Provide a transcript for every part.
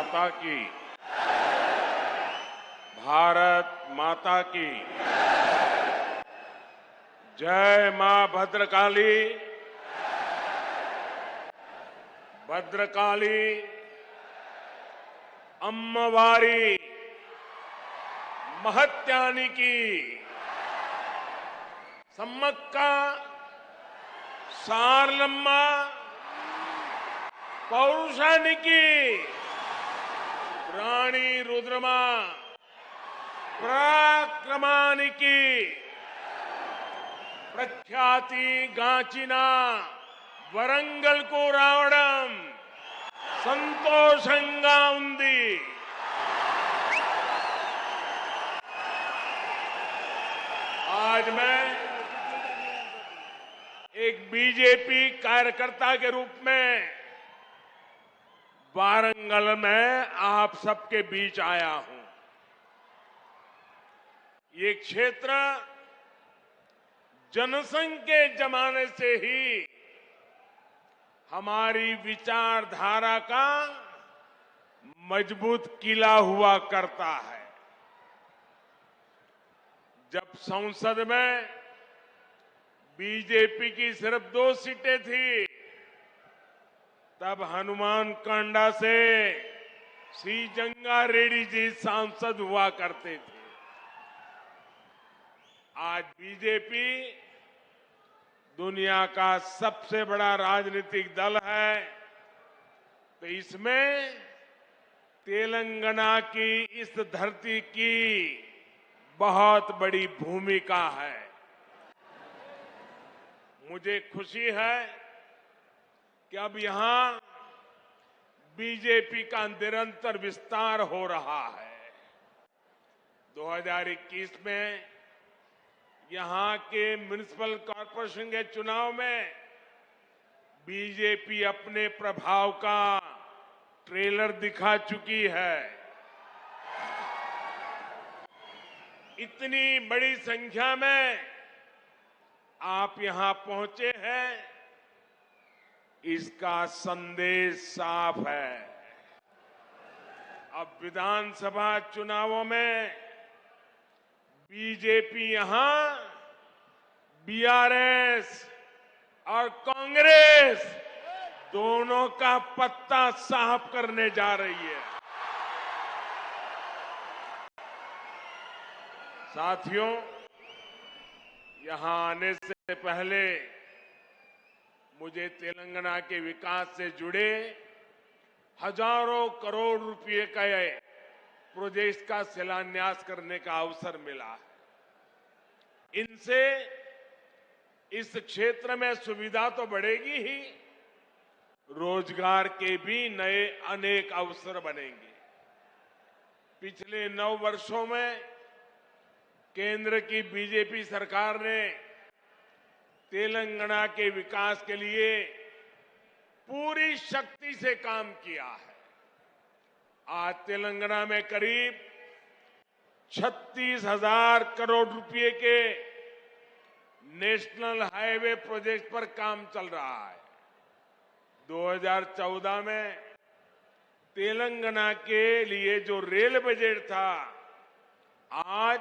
माता की, भारत माता की जय। मां भद्रकाली, भद्रकाली अम्मवारी महत्यानिकी सम्मक्क सारलम्मा पौरुषानिकी रानी रुद्रमा पराक्रमानिकी प्रख्याति गांचिना वरंगल को रावणम संतोषंगा उंदी। आज मैं एक बीजेपी कार्यकर्ता के रूप में वारंगल में आप सबके बीच आया हूं। ये क्षेत्र जनसंघ के जमाने से ही हमारी विचारधारा का मजबूत किला हुआ करता है। जब संसद में बीजेपी की सिर्फ 2 सीटें थी, तब हनुमान कांडा से सी जंगा रेड्डी जी सांसद हुआ करते थे। आज बीजेपी दुनिया का सबसे बड़ा राजनीतिक दल है, तो इसमें तेलंगाना की इस धरती की बहुत बड़ी भूमिका है। मुझे खुशी है कि अब यहां बीजेपी का निरंतर विस्तार हो रहा है। 2021 में यहां के म्युनिसिपल कॉरपोरेशन के चुनाव में बीजेपी अपने प्रभाव का ट्रेलर दिखा चुकी है। इतनी बड़ी संख्या में आप यहां पहुंचे हैं, इसका संदेश साफ है। अब विधानसभा चुनावों में बीजेपी यहां बीआरएस और कांग्रेस दोनों का पत्ता साफ करने जा रही है। साथियों, यहां आने से पहले मुझे तेलंगाना के विकास से जुड़े हजारों करोड़ रुपए का प्रोजेक्ट का शिलान्यास करने का अवसर मिला है। इनसे इस क्षेत्र में सुविधा तो बढ़ेगी ही, रोजगार के भी नए अनेक अवसर बनेंगे। पिछले 9 वर्षों में केंद्र की बीजेपी सरकार ने तेलंगाना के विकास के लिए पूरी शक्ति से काम किया है। आज तेलंगाना में करीब 36,000 करोड़ रुपए के नेशनल हाईवे प्रोजेक्ट पर काम चल रहा है। 2014 में तेलंगाना के लिए जो रेल बजट था, आज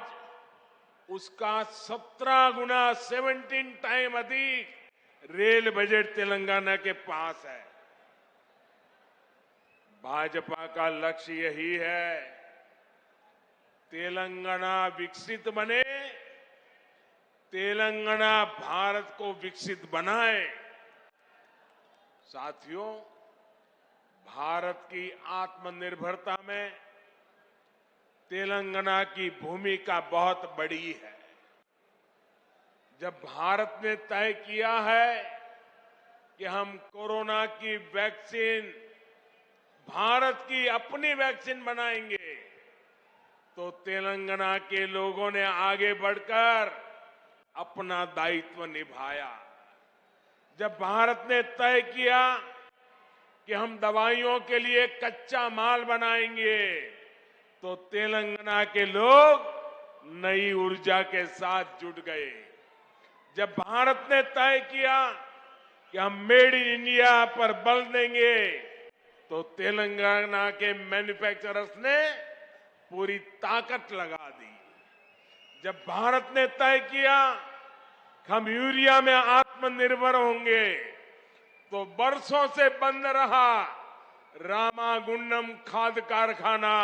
उसका 17 गुना 17 टाइम अधिक रेल बजट तेलंगाना के पास है। भाजपा का लक्ष्य यही है, तेलंगाना विकसित बने, तेलंगाना भारत को विकसित बनाए। साथियों, भारत की आत्मनिर्भरता में तेलंगाना की भूमिका बहुत बड़ी है। जब भारत ने तय किया है कि हम कोरोना की वैक्सीन, भारत की अपनी वैक्सीन बनाएंगे, तो तेलंगाना के लोगों ने आगे बढ़कर अपना दायित्व निभाया। जब भारत ने तय किया कि हम दवाइयों के लिए कच्चा माल बनाएंगे, तो तेलंगाना के लोग नई ऊर्जा के साथ जुट गए। जब भारत ने तय किया कि हम मेड इन इंडिया पर बल देंगे, तो तेलंगाना के मैन्युफैक्चरर्स ने पूरी ताकत लगा दी। जब भारत ने तय किया कि हम यूरिया में आत्मनिर्भर होंगे, तो बरसों से बंद रहा रामागुंडम खाद कारखाना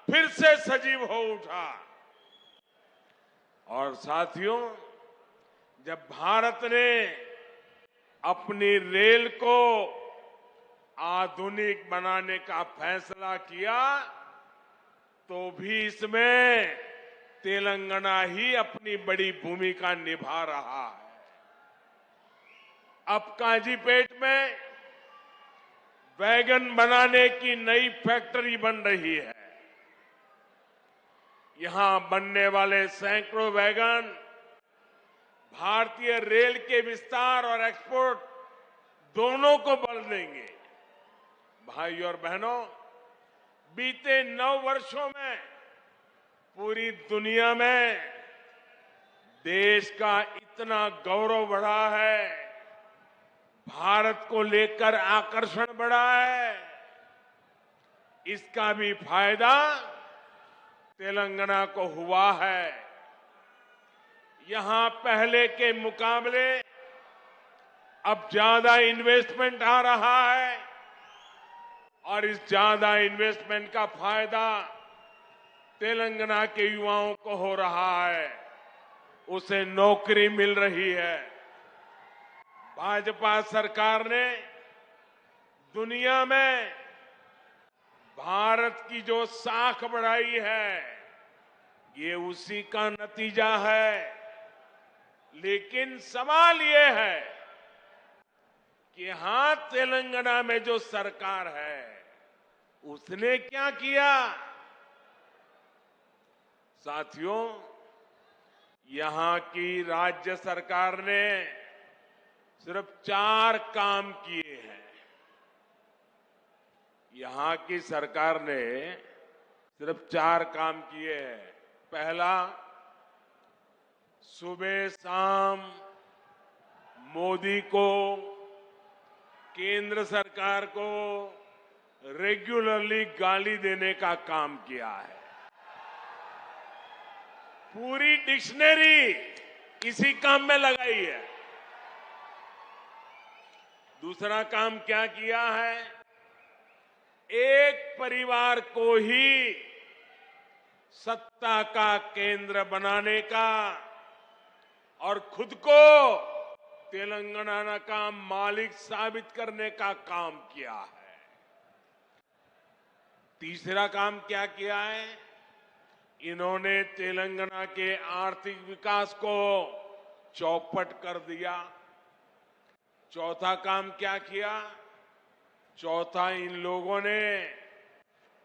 फिर से सजीव हो उठा। और साथियों, जब भारत ने अपनी रेल को आधुनिक बनाने का फैसला किया, तो भी इसमें तेलंगाना ही अपनी बड़ी भूमिका निभा रहा है। अब काजीपेट में वैगन बनाने की नई फैक्ट्री बन रही है। यहां बनने वाले सैकड़ों वैगन भारतीय रेल के विस्तार और एक्सपोर्ट दोनों को बल देंगे। भाइयों और बहनों, बीते 9 वर्षों में पूरी दुनिया में देश का इतना गौरव बढ़ा है, भारत को लेकर आकर्षण बढ़ा है। इसका भी फायदा तेलंगाना को हुआ है। यहां पहले के मुकाबले अब ज्यादा इन्वेस्टमेंट आ रहा है और इस ज्यादा इन्वेस्टमेंट का फायदा तेलंगाना के युवाओं को हो रहा है, उसे नौकरी मिल रही है। भाजपा सरकार ने दुनिया में भारत की जो साख बढ़ाई है, ये उसी का नतीजा है। लेकिन सवाल ये है कि यहां तेलंगाना में जो सरकार है, उसने क्या किया? साथियों, यहां की राज्य सरकार ने सिर्फ 4 काम किए हैं। यहां की सरकार ने सिर्फ 4 काम किए हैं। पहला, सुबह शाम मोदी को, केंद्र सरकार को रेगुलरली गाली देने का काम किया है। पूरी डिक्शनरी इसी काम में लगाई है। दूसरा काम क्या किया है? एक परिवार को ही सत्ता का केंद्र बनाने का और खुद को तेलंगाना का मालिक साबित करने का काम किया है। तीसरा काम क्या किया है? इन्होंने तेलंगाना के आर्थिक विकास को चौपट कर दिया। चौथा काम क्या किया? चौथा, इन लोगों ने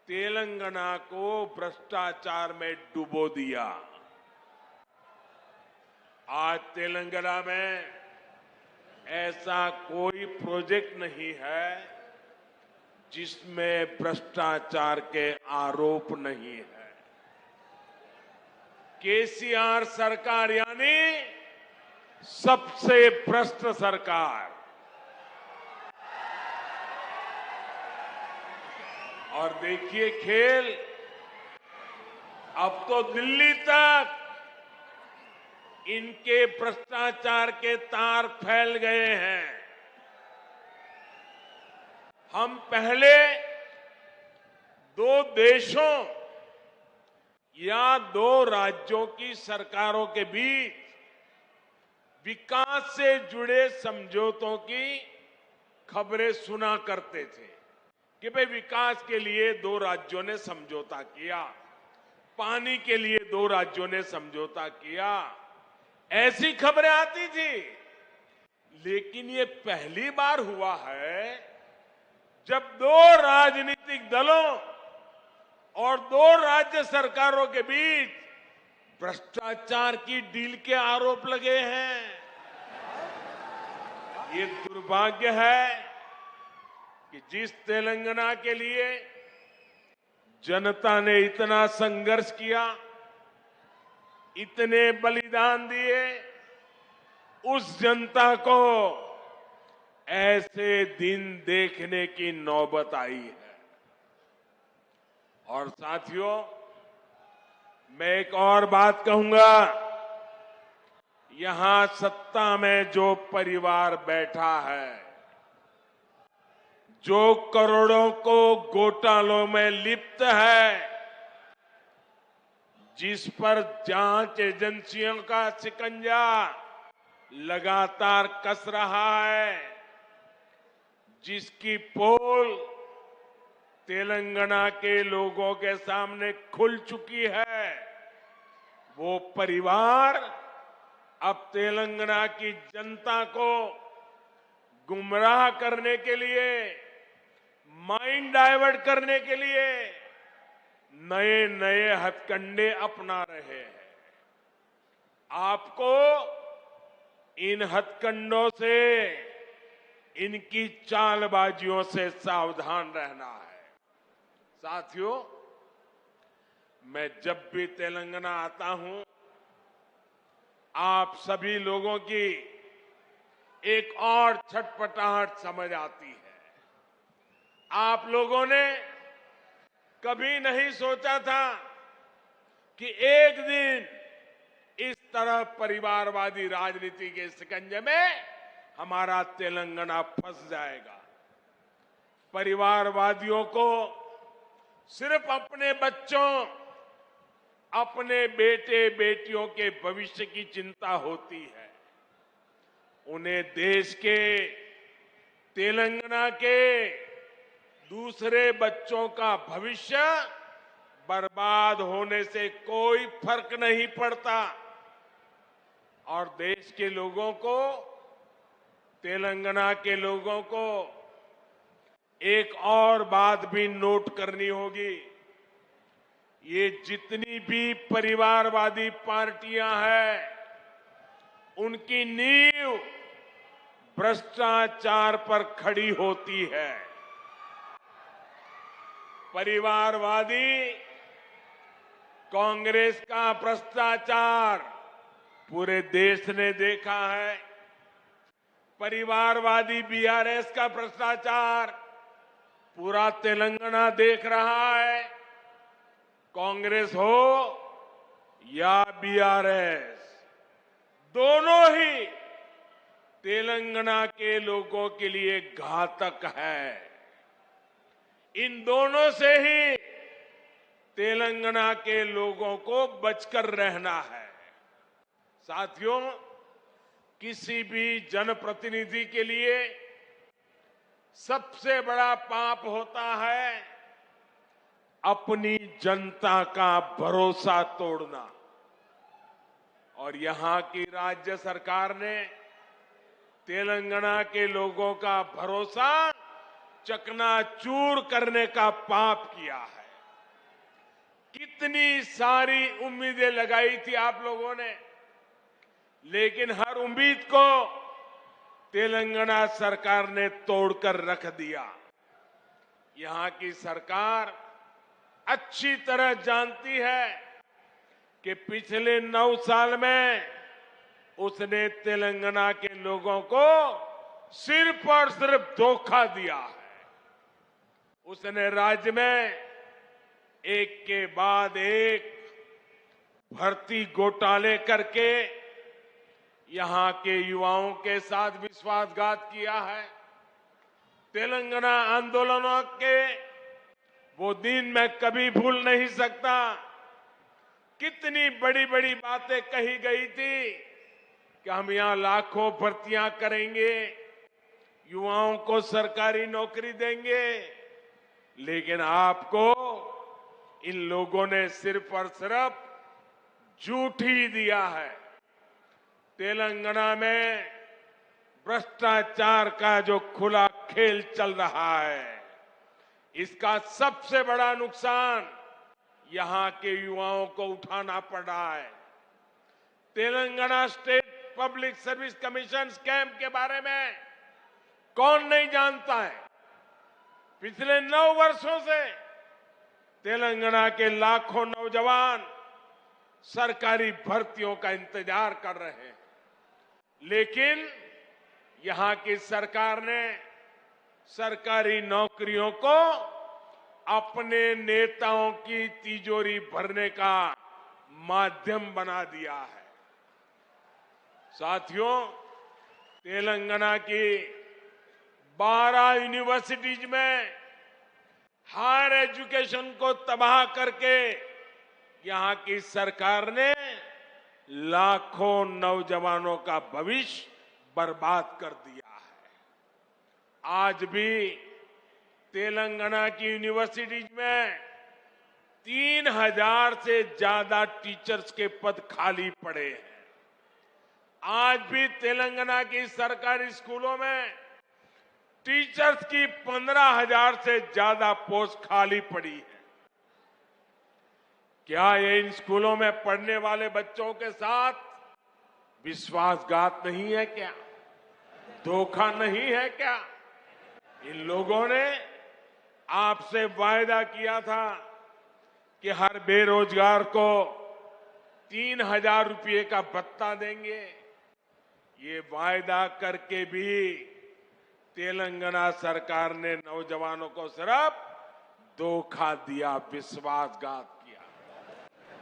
तेलंगाना को भ्रष्टाचार में डुबो दिया। आज तेलंगाना में ऐसा कोई प्रोजेक्ट नहीं है जिसमें भ्रष्टाचार के आरोप नहीं है। केसीआर सरकार यानी सबसे भ्रष्ट सरकार। और देखिए खेल, अब तो दिल्ली तक इनके भ्रष्टाचार के तार फैल गए हैं। हम पहले 2 देशों या 2 राज्यों की सरकारों के बीच विकास से जुड़े समझौतों की खबरें सुना करते थे कि भाई विकास के लिए 2 राज्यों ने समझौता किया, पानी के लिए 2 राज्यों ने समझौता किया, ऐसी खबरें आती थी। लेकिन ये पहली बार हुआ है जब 2 राजनीतिक दलों और 2 राज्य सरकारों के बीच भ्रष्टाचार की डील के आरोप लगे हैं। ये दुर्भाग्य है कि जिस तेलंगाना के लिए जनता ने इतना संघर्ष किया, इतने बलिदान दिए, उस जनता को ऐसे दिन देखने की नौबत आई है। और साथियों, मैं एक और बात कहूंगा। यहां सत्ता में जो परिवार बैठा है, जो करोड़ों को घोटालों में लिप्त है, जिस पर जांच एजेंसियों का शिकंजा लगातार कस रहा है, जिसकी पोल तेलंगाना के लोगों के सामने खुल चुकी है, वो परिवार अब तेलंगाना की जनता को गुमराह करने के लिए, माइंड डाइवर्ट करने के लिए नए नए हथकंडे अपना रहे हैं। आपको इन हथकंडों से, इनकी चालबाजियों से सावधान रहना है। साथियों, मैं जब भी तेलंगाना आता हूं, आप सभी लोगों की एक और छटपटाहट समझ आती है। आप लोगों ने कभी नहीं सोचा था कि एक दिन इस तरह परिवारवादी राजनीति के शिकंजे में हमारा तेलंगाना फंस जाएगा। परिवारवादियों को सिर्फ अपने बच्चों, अपने बेटे बेटियों के भविष्य की चिंता होती है। उन्हें देश के, तेलंगाना के दूसरे बच्चों का भविष्य बर्बाद होने से कोई फर्क नहीं पड़ता। और देश के लोगों को, तेलंगाना के लोगों को एक और बात भी नोट करनी होगी। ये जितनी भी परिवारवादी पार्टियां हैं, उनकी नींव भ्रष्टाचार पर खड़ी होती है। परिवारवादी कांग्रेस का भ्रष्टाचार पूरे देश ने देखा है। परिवारवादी बीआरएस का भ्रष्टाचार पूरा तेलंगाना देख रहा है। कांग्रेस हो या बीआरएस, दोनों ही तेलंगाना के लोगों के लिए घातक है। इन दोनों से ही तेलंगाना के लोगों को बचकर रहना है। साथियों, किसी भी जनप्रतिनिधि के लिए सबसे बड़ा पाप होता है अपनी जनता का भरोसा तोड़ना। और यहां की राज्य सरकार ने तेलंगाना के लोगों का भरोसा चकनाचूर करने का पाप किया है। कितनी सारी उम्मीदें लगाई थी आप लोगों ने, लेकिन हर उम्मीद को तेलंगाना सरकार ने तोड़कर रख दिया। यहां की सरकार अच्छी तरह जानती है कि पिछले 9 साल में उसने तेलंगाना के लोगों को सिर्फ और सिर्फ धोखा दिया है। उसने राज्य में एक के बाद एक भर्ती घोटाले करके यहां के युवाओं के साथ विश्वासघात किया है। तेलंगाना आंदोलनों के वो दिन मैं कभी भूल नहीं सकता। कितनी बड़ी बड़ी बातें कही गई थी कि हम यहां लाखों भर्तियां करेंगे, युवाओं को सरकारी नौकरी देंगे, लेकिन आपको इन लोगों ने सिर्फ और सिर्फ झूठ ही दिया है। तेलंगाना में भ्रष्टाचार का जो खुला खेल चल रहा है, इसका सबसे बड़ा नुकसान यहां के युवाओं को उठाना पड़ रहा है। Telangana state public service commission scam के बारे में कौन नहीं जानता है। पिछले 9 वर्षों से तेलंगाना के लाखों नौजवान सरकारी भर्तियों का इंतजार कर रहे हैं, लेकिन यहां की सरकार ने सरकारी नौकरियों को अपने नेताओं की तिजोरी भरने का माध्यम बना दिया है। साथियों, तेलंगाना की 12 यूनिवर्सिटीज में हायर एजुकेशन को तबाह करके यहां की सरकार ने लाखों नौजवानों का भविष्य बर्बाद कर दिया है। आज भी तेलंगाना की यूनिवर्सिटीज में 3000 से ज्यादा टीचर्स के पद खाली पड़े हैं। आज भी तेलंगाना की सरकारी स्कूलों में टीचर्स की 15,000 से ज्यादा पोस्ट खाली पड़ी है। क्या ये इन स्कूलों में पढ़ने वाले बच्चों के साथ विश्वासघात नहीं है क्या? धोखा नहीं है क्या? इन लोगों ने आपसे वायदा किया था कि हर बेरोजगार को 3,000 रुपये का भत्ता देंगे। ये वायदा करके भी तेलंगाना सरकार ने नौजवानों को सिर्फ धोखा दिया, विश्वासघात किया।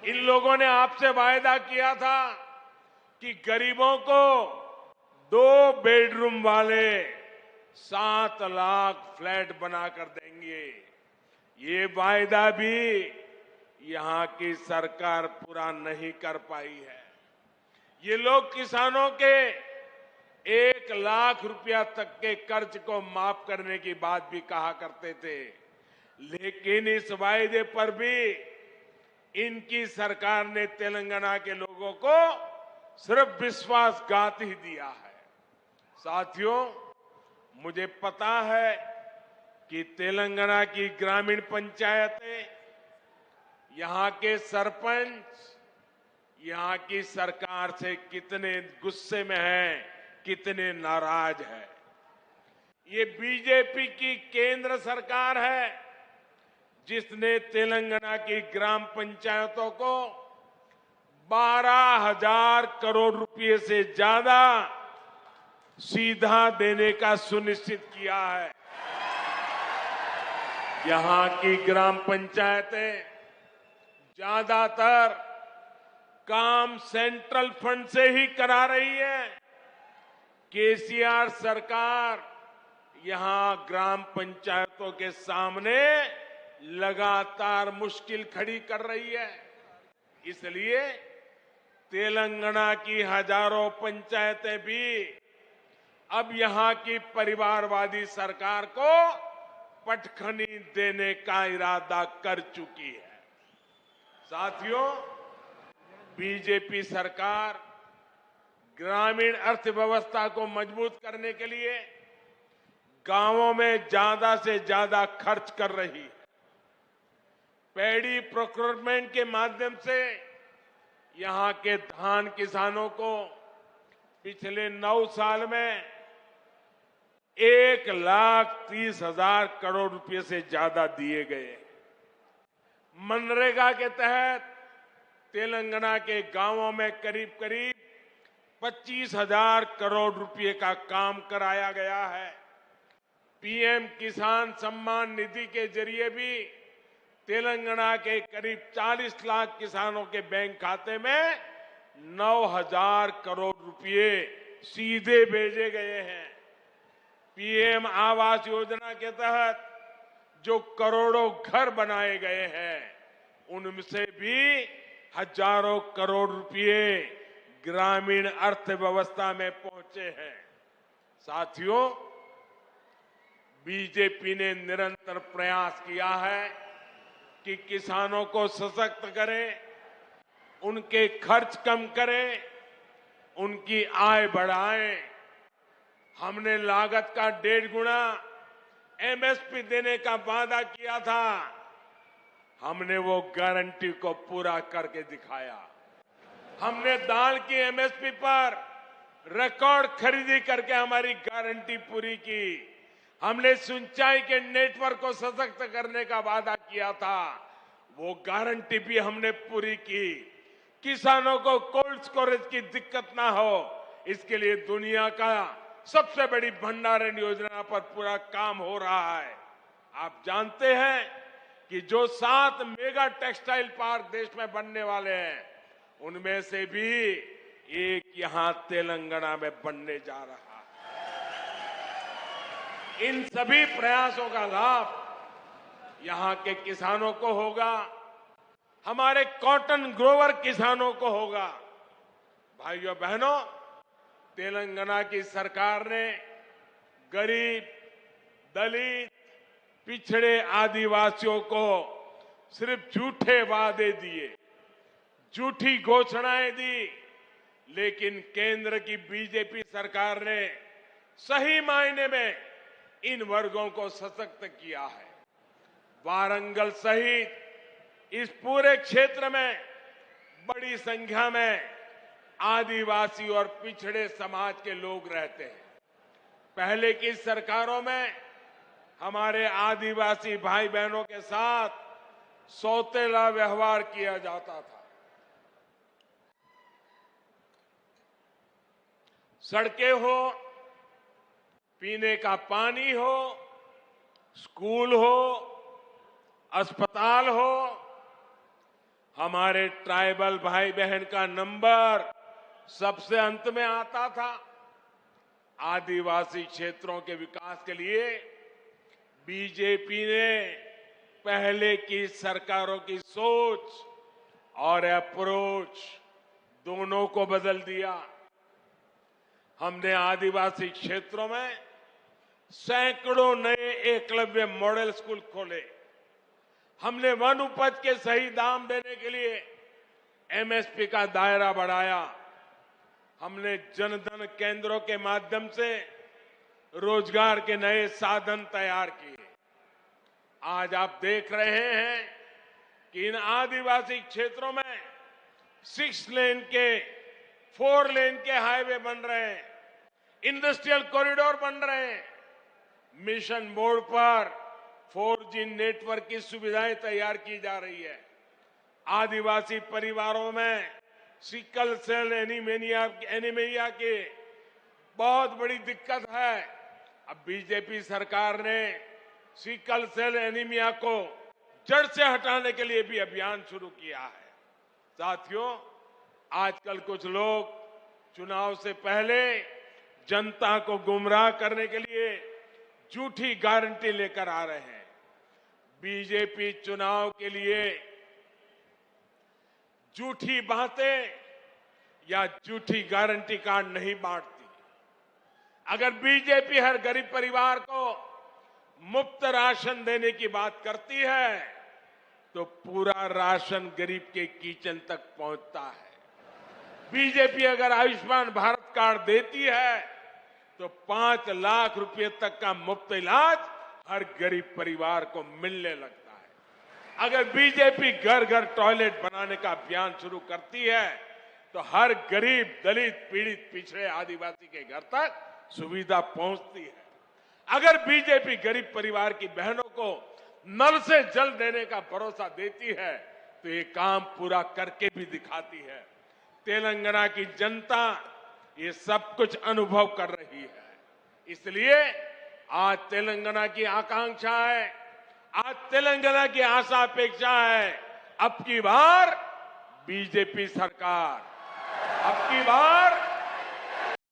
इन लोगों ने आपसे वायदा किया था कि गरीबों को 2 बेडरूम वाले 7 लाख फ्लैट बनाकर देंगे। ये वायदा भी यहां की सरकार पूरा नहीं कर पाई है। ये लोग किसानों के 1 लाख रुपया तक के कर्ज को माफ करने की बात भी कहा करते थे, लेकिन इस वायदे पर भी इनकी सरकार ने तेलंगाना के लोगों को सिर्फ विश्वासघात ही दिया है। साथियों, मुझे पता है कि तेलंगाना की ग्रामीण पंचायतें, यहां के सरपंच यहां की सरकार से कितने गुस्से में हैं, कितने नाराज हैं। ये बीजेपी की केंद्र सरकार है जिसने तेलंगाना की ग्राम पंचायतों को 12,000 करोड़ रुपए से ज्यादा सीधा देने का सुनिश्चित किया है। यहां की ग्राम पंचायतें ज्यादातर काम सेंट्रल फंड से ही करा रही है। केसीआर सरकार यहां ग्राम पंचायतों के सामने लगातार मुश्किल खड़ी कर रही है। इसलिए तेलंगाना की हजारों पंचायतें भी अब यहां की परिवारवादी सरकार को पटखनी देने का इरादा कर चुकी है। साथियों, बीजेपी सरकार ग्रामीण अर्थव्यवस्था को मजबूत करने के लिए गांवों में ज्यादा से ज्यादा खर्च कर रही है। पैडी प्रोक्योरमेंट के माध्यम से यहां के धान किसानों को पिछले 9 साल में 1,30,000 करोड़ रुपए से ज्यादा दिए गए। मनरेगा के तहत तेलंगाना के गांवों में करीब करीब 25,000 करोड़ रुपए का काम कराया गया है। पीएम किसान सम्मान निधि के जरिए भी तेलंगाना के करीब 40 लाख किसानों के बैंक खाते में 9,000 करोड़ रुपए सीधे भेजे गए हैं। पीएम आवास योजना के तहत जो करोड़ों घर बनाए गए हैं, उनसे भी हजारों करोड़ रुपए ग्रामीण अर्थव्यवस्था में पहुंचे हैं। साथियों, बीजेपी ने निरंतर प्रयास किया है कि किसानों को सशक्त करें, उनके खर्च कम करें, उनकी आय बढ़ाएं। हमने लागत का 1.5 गुना एमएसपी देने का वादा किया था। हमने वो गारंटी को पूरा करके दिखाया। हमने दाल की एमएसपी पर रिकॉर्ड खरीदी करके हमारी गारंटी पूरी की। हमने सिंचाई के नेटवर्क को सशक्त करने का वादा किया था, वो गारंटी भी हमने पूरी की। किसानों को कोल्ड स्टोरेज की दिक्कत ना हो, इसके लिए दुनिया का सबसे बड़ी भंडारण योजना पर पूरा काम हो रहा है। आप जानते हैं कि जो 7 मेगा टेक्सटाइल पार्क देश में बनने वाले हैं, उनमें से भी एक यहां तेलंगाना में बनने जा रहा है। इन सभी प्रयासों का लाभ यहां के किसानों को होगा, हमारे कॉटन ग्रोवर किसानों को होगा। भाइयों बहनों, तेलंगाना की सरकार ने गरीब, दलित, पिछड़े आदिवासियों को सिर्फ झूठे वादे दिए, झूठी घोषणाएं दी, लेकिन केंद्र की बीजेपी सरकार ने सही मायने में इन वर्गों को सशक्त किया है। वारंगल सहित इस पूरे क्षेत्र में बड़ी संख्या में आदिवासी और पिछड़े समाज के लोग रहते हैं। पहले की सरकारों में हमारे आदिवासी भाई बहनों के साथ सौतेला व्यवहार किया जाता था। सड़कें हो, पीने का पानी हो, स्कूल हो, अस्पताल हो, हमारे ट्राइबल भाई बहन का नंबर सबसे अंत में आता था। आदिवासी क्षेत्रों के विकास के लिए बीजेपी ने पहले की सरकारों की सोच और अप्रोच दोनों को बदल दिया। हमने आदिवासी क्षेत्रों में सैकड़ों नए एकलव्य मॉडल स्कूल खोले। हमने वन उपज के सही दाम देने के लिए एमएसपी का दायरा बढ़ाया। हमने जनधन केंद्रों के माध्यम से रोजगार के नए साधन तैयार किए। आज आप देख रहे हैं कि इन आदिवासी क्षेत्रों में 6 लेन के 4 लेन के हाईवे बन रहे हैं, इंडस्ट्रियल कॉरिडोर बन रहे हैं, मिशन मोड पर 4G नेटवर्क की सुविधाएं तैयार की जा रही है। आदिवासी परिवारों में सिकल सेल एनीमिया की बहुत बड़ी दिक्कत है। अब बीजेपी सरकार ने सिकल सेल एनीमिया को जड़ से हटाने के लिए भी अभियान शुरू किया है। साथियों, आजकल कुछ लोग चुनाव से पहले जनता को गुमराह करने के लिए झूठी गारंटी लेकर आ रहे हैं। बीजेपी चुनाव के लिए झूठी बातें या झूठी गारंटी कार्ड नहीं बांटती। अगर बीजेपी हर गरीब परिवार को मुफ्त राशन देने की बात करती है, तो पूरा राशन गरीब के किचन तक पहुंचता है। बीजेपी अगर आयुष्मान भारत कार्ड देती है, तो 5 लाख रुपए तक का मुफ्त इलाज हर गरीब परिवार को मिलने लगता है। अगर बीजेपी घर घर टॉयलेट बनाने का अभियान शुरू करती है, तो हर गरीब, दलित, पीड़ित, पिछड़े आदिवासी के घर तक सुविधा पहुंचती है। अगर बीजेपी गरीब परिवार की बहनों को नल से जल देने का भरोसा देती है, तो ये काम पूरा करके भी दिखाती है। तेलंगाना की जनता ये सब कुछ अनुभव कर रही है। इसलिए आज तेलंगाना की आकांक्षा है, आज तेलंगाना की आशा अपेक्षा है, अब की बार बीजेपी सरकार, अब की बार